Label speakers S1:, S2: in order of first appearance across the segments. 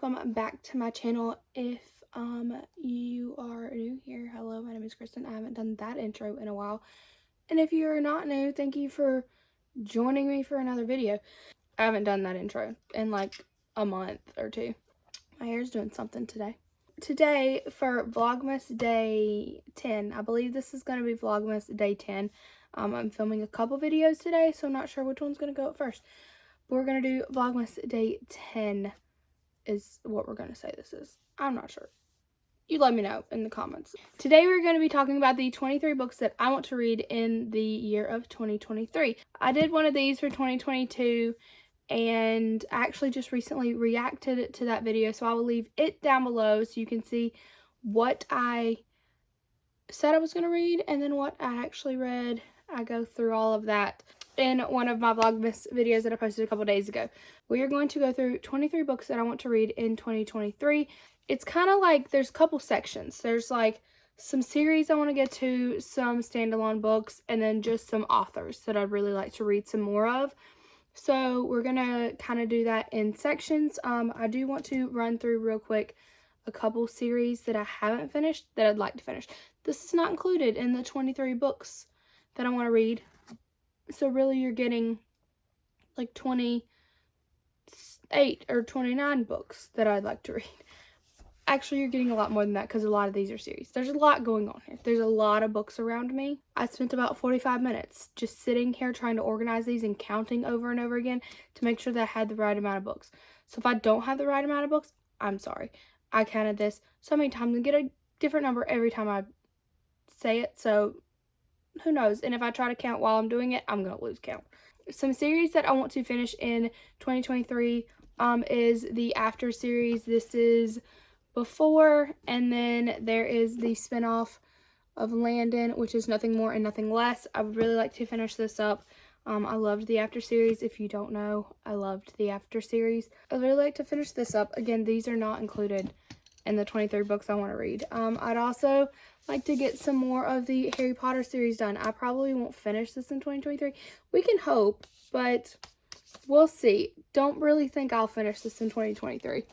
S1: welcome back to my channel. If you are new here, hello, my name is Kristen. I haven't done that intro in a while. And if you're not new, thank you for joining me for another video. I haven't done that intro in like a month or two. My hair's doing something today. Today for Vlogmas Day 10, I believe this is going to be Vlogmas Day 10. I'm filming a couple videos today, so I'm not sure which one's going to go up first. But we're going to do Vlogmas Day 10 is what we're going to say this is. I'm not sure. You let me know in the comments. Today we're going to be talking about the 23 books that I want to read in the year of 2023. I did one of these for 2022 and I actually just recently reacted to that video, so I will leave it down below so you can see what I said I was going to read and then what I actually read. I go through all of that in one of my Vlogmas videos that I posted a couple days ago. We are going to go through 23 books that I want to read in 2023. It's kind of like there's a couple sections. There's like some series I want to get to, some standalone books, and then just some authors that I'd really like to read some more of. So we're going to kind of do that in sections. I do want to run through real quick a couple series that I haven't finished that I'd like to finish. This is not included in the 23 books that I want to read. So really you're getting like 28 or 29 books that I'd like to read. Actually, you're getting a lot more than that because a lot of these are series. There's a lot going on here. There's a lot of books around me. I spent about 45 minutes just sitting here trying to organize these and counting over and over again to make sure that I had the right amount of books. So if I don't have the right amount of books, I'm sorry. I counted this so many times and get a different number every time I say it. So who knows? And if I try to count while I'm doing it, I'm going to lose count. Some series that I want to finish in 2023 is the After series. This is Before, and then there is the spinoff of Landon, which is Nothing More and Nothing Less. I would really like to finish this up. I loved the After series. If you don't know, I loved the After series. I'd really like to finish this up. Again, these are not included in the 23 books I want to read. I'd also like to get some more of the Harry Potter series done. I probably won't finish this in 2023. We can hope, but we'll see. Don't really think I'll finish this in 2023.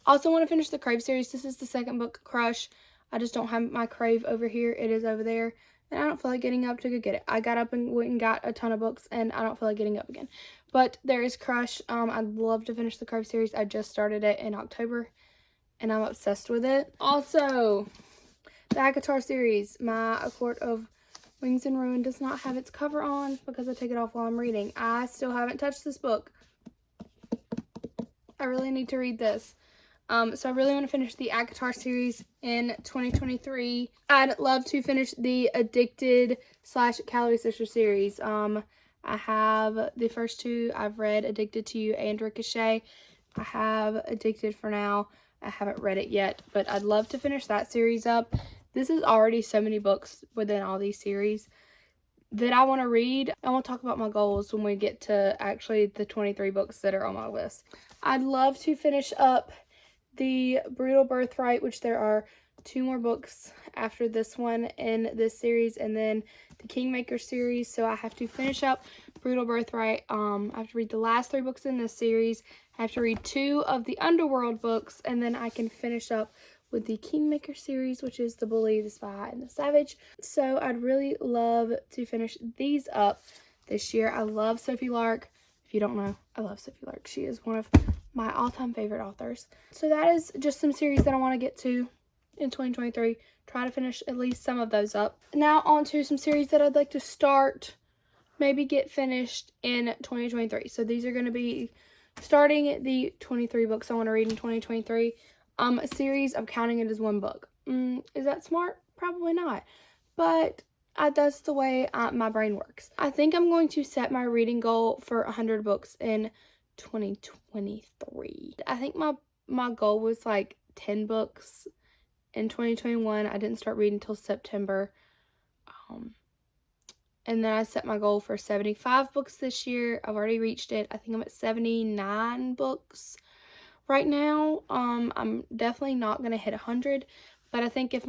S1: Also want to finish the Crave series. This is the second book, Crush. I just don't have my Crave over here. It is over there. And I don't feel like getting up to go get it. I got up and went and got a ton of books, and I don't feel like getting up again. But there is Crush. I'd love to finish the Crave series. I just started it in October, and I'm obsessed with it. Also, the ACOTAR series. My A Court of Wings and Ruin does not have its cover on because I take it off while I'm reading. I still haven't touched this book. I really need to read this. So I really want to finish the ACOTAR series in 2023. I'd love to finish the Addicted / Calorie Sister series. I have the first two. I've read Addicted to You and Ricochet. I have Addicted for now. I haven't read it yet, but I'd love to finish that series up. This is already so many books within all these series that I want to read. I want to talk about my goals when we get to actually the 23 books that are on my list. I'd love to finish up the Brutal Birthright, which there are 2 more books after this one in this series, and then the Kingmaker series. So I have to finish up Brutal Birthright. I have to read the last 3 books in this series. I have to read 2 of the Underworld books, and then I can finish up with the Kingmaker series, which is The Bully, The Spy, and The Savage. So I'd really love to finish these up this year. I love Sophie Lark. If you don't know, I love Sophie Lark. She is one of my all-time favorite authors. So that is just some series that I want to get to in 2023. Try to finish at least some of those up. Now on to some series that I'd like to start, maybe get finished in 2023. So these are going to be starting the 23 books I want to read in 2023. A series, I'm counting it as one book. Is that smart? Probably not. But that's the way my brain works. I think I'm going to set my reading goal for 100 books in 2023. I think my goal was like 10 books in 2021. I didn't start reading until September. And then I set my goal for 75 books this year. I've already reached it. I think I'm at 79 books right now. I'm definitely not going to hit 100, but I think if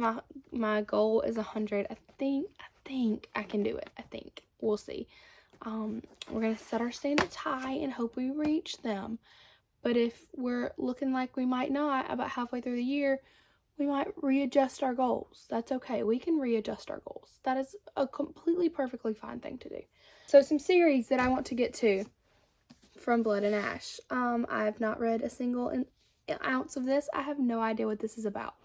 S1: my goal is 100, I think I can do it. I think. We'll see. We're going to set our standards high and hope we reach them. But if we're looking like we might not about halfway through the year, we might readjust our goals. That's okay. We can readjust our goals. That is a completely perfectly fine thing to do. So some series that I want to get to from Blood and Ash. I have not read a single ounce of this. I have no idea what this is about.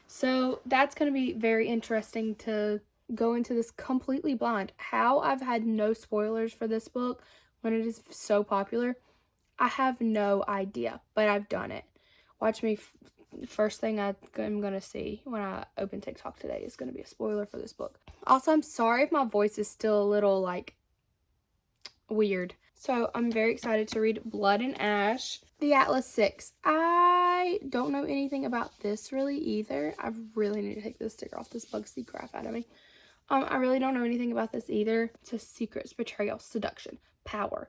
S1: So that's going to be very interesting to go into this completely blind. How I've had no spoilers for this book when it is so popular, I have no idea, but I've done it. Watch me. First thing I'm going to see when I open TikTok today is going to be a spoiler for this book. Also, I'm sorry if my voice is still a little, like, weird. So, I'm very excited to read Blood and Ash. The Atlas 6. I don't know anything about this really either. I really need to take this sticker off. This bugs the crap out of me. I really don't know anything about this either. It says secrets, betrayal, seduction, power.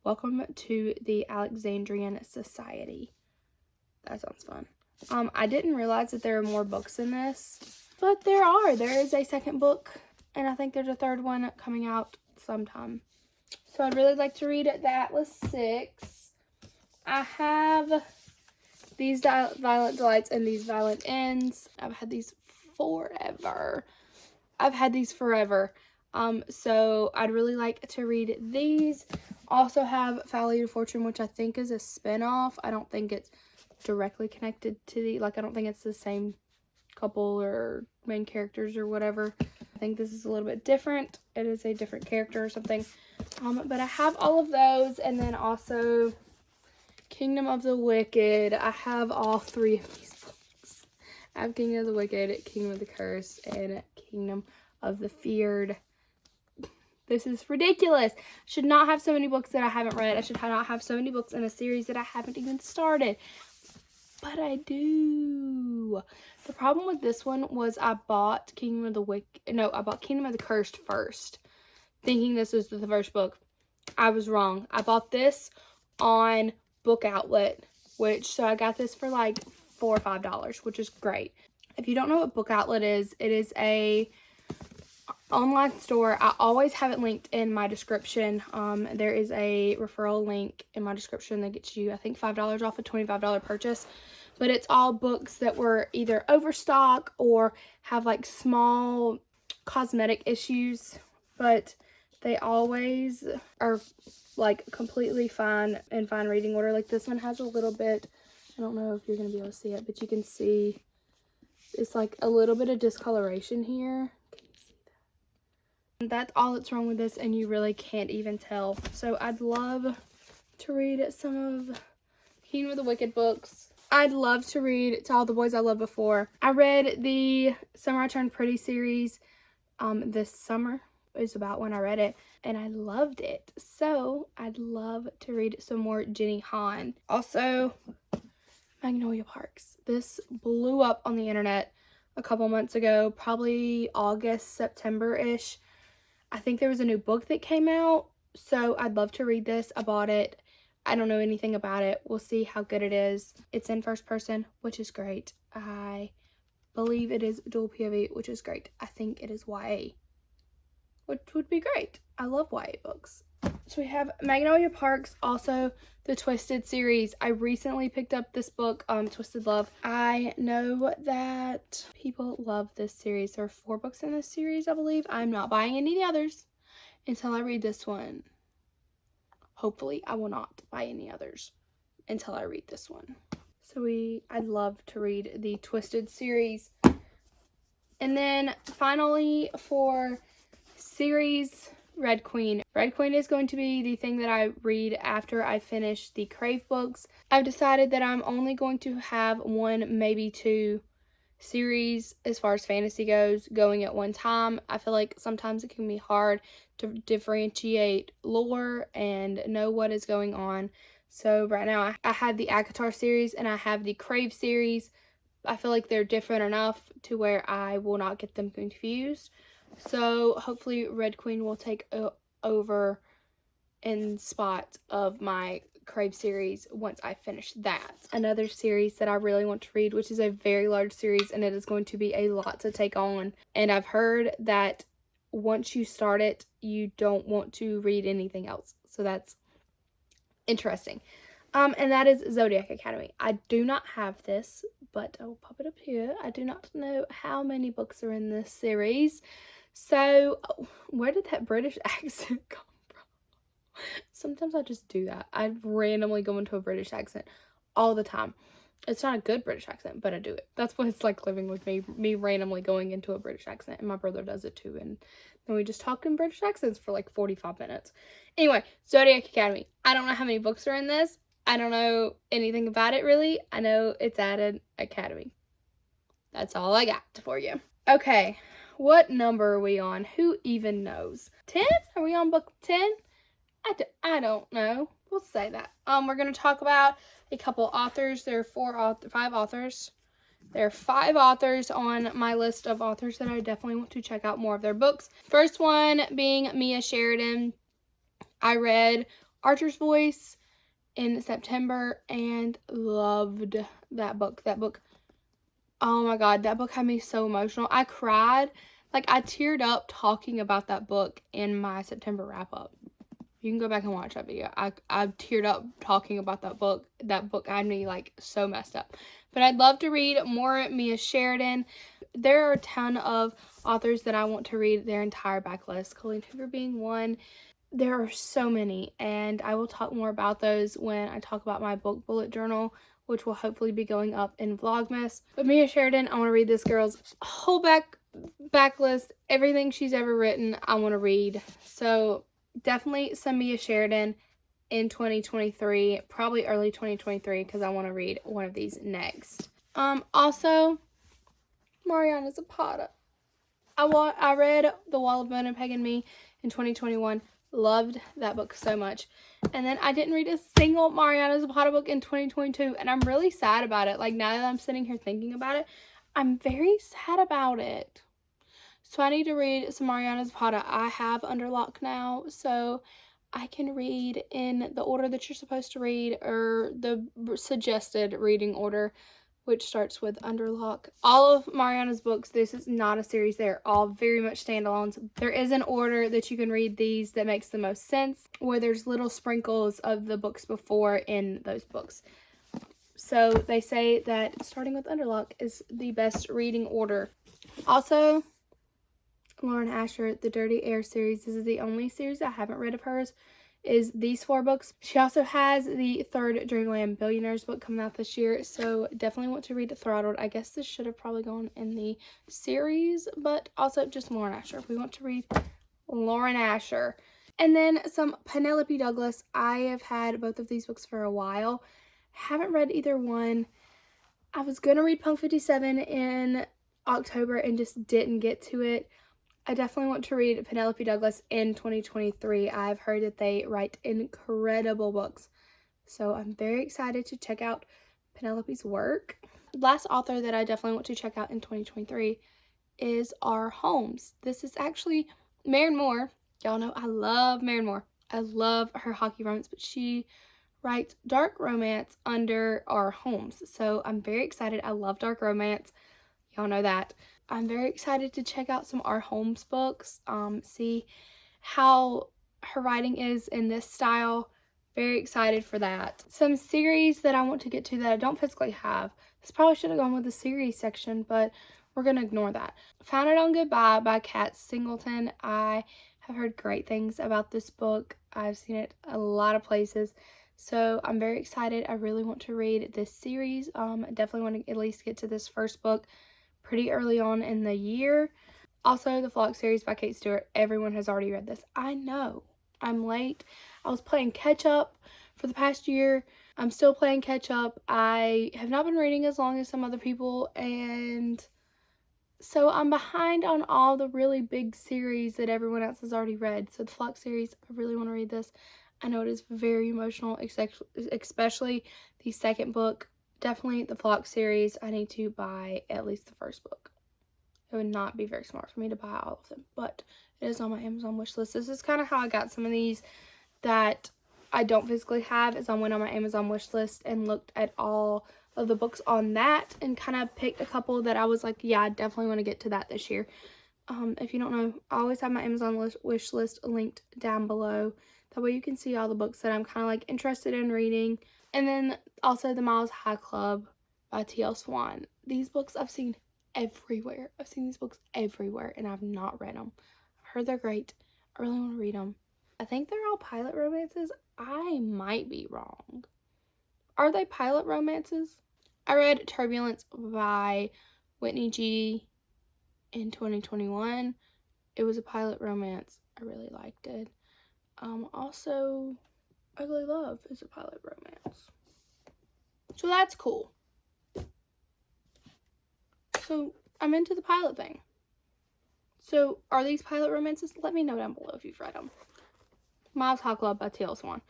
S1: Welcome to the Alexandrian Society. That sounds fun. I didn't realize that there are more books in this, but there are. There is a second book, and I think there's a third one coming out sometime. So I'd really like to read The Atlas 6. I have these Violent Delights and these Violent Ends. I've had these forever. So I'd really like to read these. Also have Valley of Fortune, which I think is a spin-off. I don't think it's directly connected to I don't think it's the same couple or main characters or whatever. I think this is a little bit different. It is a different character or something. But I have all of those, and then also Kingdom of the Wicked. I have all three of these books. I have Kingdom of the Wicked, Kingdom of the Cursed, and Kingdom of the Feared. This is ridiculous. I should not have so many books that I haven't read. I should not have so many books in a series that I haven't even started. But I do. The problem with this one was I bought Kingdom of the Cursed first, thinking this was the first book. I was wrong. I bought this on Book Outlet, so I got this for like $4 or $5, which is great. If you don't know what Book Outlet is, it is a online store. I always have it linked in my description. There is a referral link in my description that gets you, I think, $5 off a $25 purchase. But it's all books that were either overstock or have like small cosmetic issues. But they always are like completely fine in fine reading order. Like this one has a little bit, I don't know if you're going to be able to see it, but you can see it's like a little bit of discoloration here. That's all that's wrong with this, and you really can't even tell. So I'd love to read some of Kingdom of the Wicked books. I'd love to read To All the Boys I Loved Before. I read the Summer I Turned Pretty series this summer. Is about when I read it, and I loved it. So I'd love to read some more Jenny Han. Also, Magnolia Parks. This blew up on the internet a couple months ago, probably August, September-ish. I think there was a new book that came out, so I'd love to read this. I bought it. I don't know anything about it. We'll see how good it is. It's in first person, which is great. I believe it is dual POV, which is great. I think it is YA, which would be great. I love YA books. So we have Magnolia Parks, also the Twisted series. I recently picked up this book, Twisted Love. I know that people love this series. There are 4 books in this series, I believe. I'm not buying any of the others until I read this one. Hopefully, I will not buy any others until I read this one. So I'd love to read the Twisted series. And then finally for series, Red Queen. Red Queen is going to be the thing that I read after I finish the Crave books. I've decided that I'm only going to have 1, maybe 2 series as far as fantasy goes going at one time. I feel like sometimes it can be hard to differentiate lore and know what is going on. So right now I have the ACOTAR series and I have the Crave series. I feel like they're different enough to where I will not get them confused. So hopefully Red Queen will take over in spot of my Crave series once I finish that. Another series that I really want to read, which is a very large series, and it is going to be a lot to take on. And I've heard that once you start it, you don't want to read anything else. So that's interesting. And that is Zodiac Academy. I do not have this, but I will pop it up here. I do not know how many books are in this series. So, where did that British accent come from? Sometimes I just do that. I randomly go into a British accent all the time. It's not a good British accent, but I do it. That's what it's like living with me randomly going into a British accent. And my brother does it too. And then we just talk in British accents for like 45 minutes. Anyway, Zodiac Academy. I don't know how many books are in this. I don't know anything about it really. I know it's at an academy. That's all I got for you. Okay, what number are we on? Who even knows? 10? Are we on book 10? I don't know. We'll say that. We're going to talk about a couple authors. There are 5 authors. There are 5 authors on my list of authors that I definitely want to check out more of their books. First one being Mia Sheridan. I read Archer's Voice in September and loved that book. Oh my god, that book had me so emotional. I cried. Like, I teared up talking about that book in my September wrap-up. You can go back and watch that video. I teared up talking about that book. That book had me, like, so messed up. But I'd love to read more Mia Sheridan. There are a ton of authors that I want to read their entire backlist, Colleen Hoover being one. There are so many, and I will talk more about those when I talk about my book bullet journal, which will hopefully be going up in Vlogmas. But Mia Sheridan, I want to read this girl's whole backlist. Everything she's ever written, I want to read. So definitely some Mia Sheridan in 2023, probably early 2023, because I want to read one of these next. Also, Mariana Zapata. I read The Wall of Bone and Peg and Me in 2021. Loved that book so much. And then I didn't read a single Mariana Zapata book in 2022, and I'm really sad about it. Like, now that I'm sitting here thinking about it, I'm very sad about it. So I need to read some Mariana Zapata. I have Underlock now, so I can read in the order that you're supposed to read, or the suggested reading order, which starts with Underlock. All of Mariana's books, this is not a series. They're all very much standalones. There is an order that you can read these that makes the most sense, where there's little sprinkles of the books before in those books. So they say that starting with Underlock is the best reading order. Also, Lauren Asher, the Dirty Air series. This is the only series I haven't read of hers, is these 4 books. She also has the 3rd Dreamland Billionaires book coming out this year, so definitely want to read Throttled. I guess this should have probably gone in the series, but also just Lauren Asher. We want to read Lauren Asher. And then some Penelope Douglas. I have had both of these books for a while. Haven't read either one. I was going to read Punk 57 in October and just didn't get to it. I definitely want to read Penelope Douglas in 2023. I've heard that they write incredible books. So I'm very excited to check out Penelope's work. The last author that I definitely want to check out in 2023 is R. Holmes. This is actually Maren Moore. Y'all know I love Maren Moore. I love her hockey romance, but she writes dark romance under R. Holmes. So I'm very excited. I love dark romance. Y'all know that. I'm very excited to check out some R. Holmes books, see how her writing is in this style. Very excited for that. Some series that I want to get to that I don't physically have. This probably should have gone with the series section, but we're going to ignore that. Found It on Goodbye by Kat Singleton. I have heard great things about this book. I've seen it a lot of places. So I'm very excited. I really want to read this series. I definitely want to at least get to this first book pretty early on in the year. Also, the Flock series by Kate Stewart. Everyone has already read this. I know. I'm late. I was playing catch up for the past year. I'm still playing catch up. I have not been reading as long as some other people, and so I'm behind on all the really big series that everyone else has already read. So the Flock series, I really want to read this. I know it is very emotional, especially the second book. Definitely the Flock series. I need to buy at least the first book. It would not be very smart for me to buy all of them, but it is on my Amazon wish list. This is kind of how I got some of these that I don't physically have, is I went on my Amazon wish list and looked at all of the books on that and kind of picked a couple that I was like, yeah, I definitely want to get to that this year. If you don't know, I always have my Amazon wish list linked down below. That way you can see all the books that I'm kind of like interested in reading. And then also The Miles High Club by T.L. Swan. These books I've seen everywhere. I've seen these books everywhere and I've not read them. I've heard they're great. I really want to read them. I think they're all pilot romances. I might be wrong. Are they pilot romances? I read Turbulence by Whitney G in 2021. It was a pilot romance. I really liked it. Also, Ugly Love is a pilot romance. So that's cool. So I'm into the pilot thing. So are these pilot romances? Let me know down below if you've read them. Miles High Club by T.L. Swan.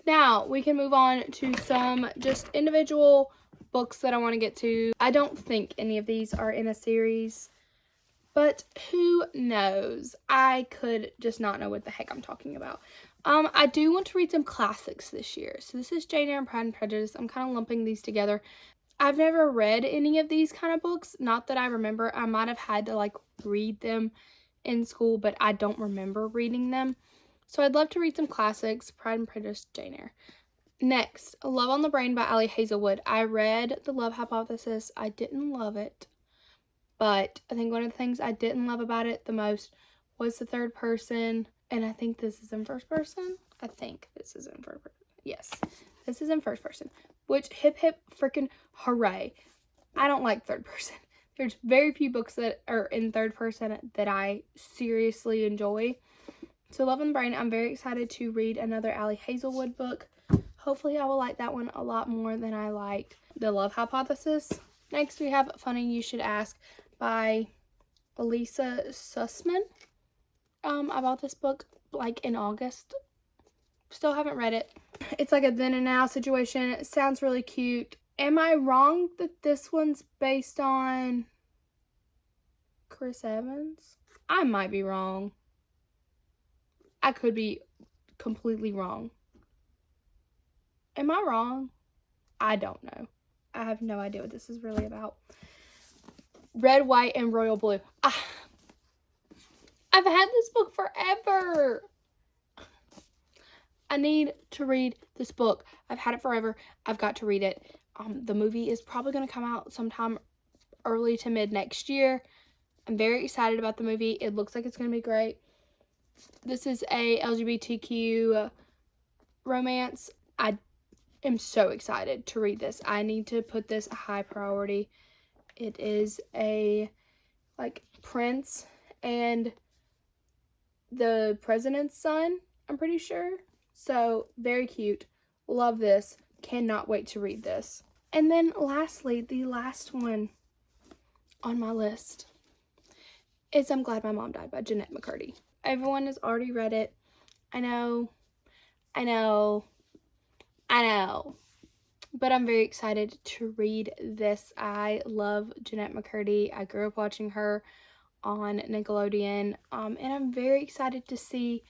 S1: Now we can move on to some just individual books that I want to get to. I don't think any of these are in a series, but who knows? I could just not know what the heck I'm talking about. I do want to read some classics this year. So this is Jane Eyre and Pride and Prejudice. I'm kind of lumping these together. I've never read any of these kind of books. Not that I remember. I might have had to like read them in school, but I don't remember reading them. So I'd love to read some classics. Pride and Prejudice, Jane Eyre. Next, Love on the Brain by Ali Hazelwood. I read The Love Hypothesis. I didn't love it. But I think one of the things I didn't love about it the most was the third person. And I think this is in first person. I think this is in first person. Yes, this is in first person. Which, hip hip freaking hooray. I don't like third person. There's very few books that are in third person that I seriously enjoy. So Love on the Brain, I'm very excited to read another Ali Hazelwood book. Hopefully I will like that one a lot more than I liked The Love Hypothesis. Next we have Funny You Should Ask by Elisa Sussman. I bought this book like in August. Still haven't read it. It's like a then and now situation. It sounds really cute. Am I wrong that this one's based on Chris Evans? I might be wrong. I could be completely wrong. Am I wrong? I don't know. I have no idea what this is really about. Red, White, and Royal Blue. I've had this book forever. I need to read this book. I've had it forever. I've got to read it. The movie is probably going to come out sometime early to mid next year. I'm very excited about the movie. It looks like it's going to be great. This is a LGBTQ romance. I am so excited to read this. I need to put this a high priority. It is a like prince and the president's son, I'm pretty sure. So very cute. Love this. Cannot wait to read this. And then lastly, the last one on my list is I'm Glad My Mom Died by Jeanette McCurdy. Everyone has already read it. I know. But I'm very excited to read this. I love Jeanette McCurdy. I grew up watching her on Nickelodeon. And I'm very excited to see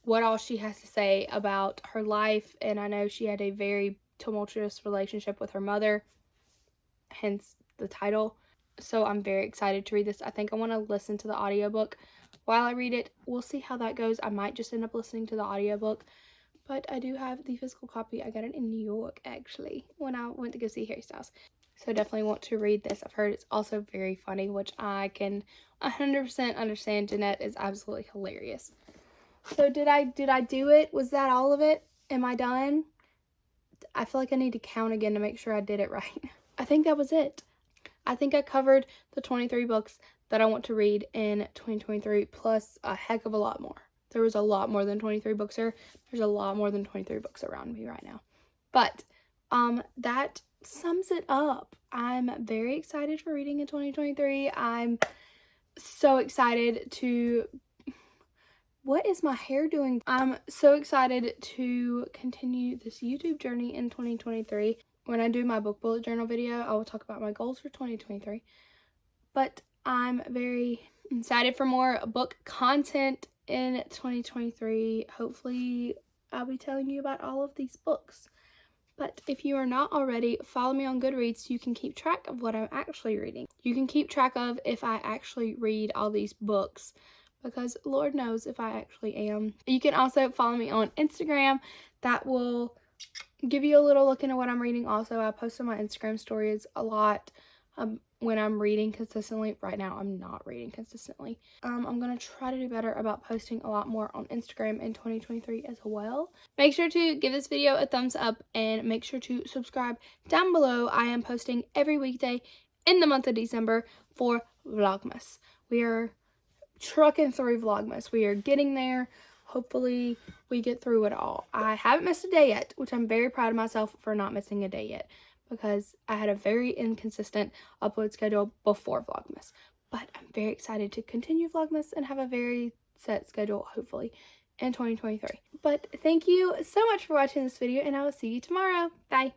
S1: what all she has to say about her life. And I know she had a very tumultuous relationship with her mother, hence the title. So I'm very excited to read this. I think I want to listen to the audiobook while I read it. We'll see how that goes. I might just end up listening to the audiobook. But I do have the physical copy. I got it in New York, actually, when I went to go see Harry Styles. So definitely want to read this. I've heard it's also very funny, which I can 100% understand. Jeanette is absolutely hilarious. So did I do it? Was that all of it? Am I done? I feel like I need to count again to make sure I did it right. I think that was it. I think I covered the 23 books that I want to read in 2023, plus a heck of a lot more. There was a lot more than 23 books here. There's a lot more than 23 books around me right now. But that sums it up. I'm very excited for reading in 2023. I'm so excited to... What is my hair doing? I'm so excited to continue this YouTube journey in 2023. When I do my book bullet journal video, I will talk about my goals for 2023. But I'm very excited for more book content in 2023. Hopefully, I'll be telling you about all of these books. But if you are not already, follow me on Goodreads so you can keep track of what I'm actually reading. You can keep track of if I actually read all these books, because Lord knows if I actually am. You can also follow me on Instagram. That will give you a little look into what I'm reading. Also, I post on my Instagram stories a lot when I'm reading consistently. Right now, I'm not reading consistently. I'm going to try to do better about posting a lot more on Instagram in 2023 as well. Make sure to give this video a thumbs up and make sure to subscribe down below. I am posting every weekday in the month of December for Vlogmas. We are trucking through Vlogmas. We are getting there. Hopefully we get through it all. I haven't missed a day yet, which I'm very proud of myself for not missing a day yet, because I had a very inconsistent upload schedule before Vlogmas. But I'm very excited to continue Vlogmas and have a very set schedule, hopefully, in 2023. But thank you so much for watching this video, and I will see you tomorrow. Bye!